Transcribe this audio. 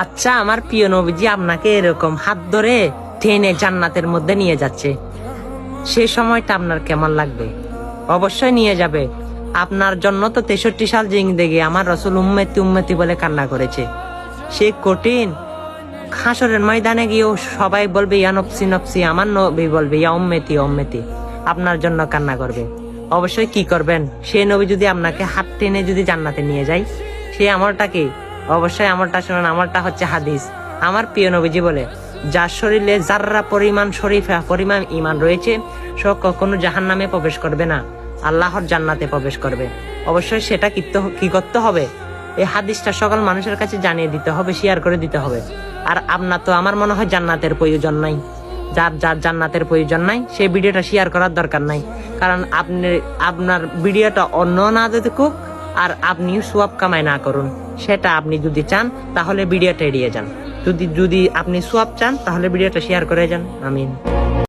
আচ্ছা, আমার প্রিয় নবীজি আপনাকে এরকম হাত ধরে টেনে জান্নাতের মধ্যে নিয়ে যাচ্ছে, সে সময়টা আপনার কেমন লাগবে? অবশ্যই নিয়ে যাবে। আপনার জন্য তো 63 সাল জিন্দেগি আমার রসুল উম্মতি উম্মতি বলে কান্না করেছে। সে কঠিন হাসরের ময়দানে গিয়েও সবাই বলবে ইয়া নফসি নফসি, আমার নবী বলবে ইয়া উম্মতি উম্মতি, আপনার জন্য কান্না করবে। অবশ্যই কি করবেন? সে নবী যদি আপনাকে হাত টেনে যদি জান্নাতে নিয়ে যায়, সে আমলটা কি? অবশ্যই আমলটা শুনুন। আমলটা হচ্ছে হাদিস। আমার প্রিয় নবীজি বলে, যার শরীরে যাররা পরিমাণ শরীফা পরিমাণ ঈমান রয়েছে, সে কখনো জাহান্নামে প্রবেশ করবে না, আল্লাহর জান্নাতে প্রবেশ করবে। অবশ্যই সেটা কি করতে হবে? এই হাদিসটা সকল মানুষের কাছে জানিয়ে দিতে হবে, শেয়ার করে দিতে হবে। আর আপনার তো আমার মনে হয় জান্নাতের প্রয়োজন নাই। যার যার জান্নাতের প্রয়োজন নাই, সেই ভিডিওটা শেয়ার করার দরকার নাই। কারণ আপনার ভিডিওটা অন্য না দেখুক আর আপনিও সোয়াব কামাই না করুন। সেটা আপনি যদি চান তাহলে ভিডিওটা এড়িয়ে যান। যদি আপনি সোয়াব চান তাহলে ভিডিওটা শেয়ার করে যান। আমিন।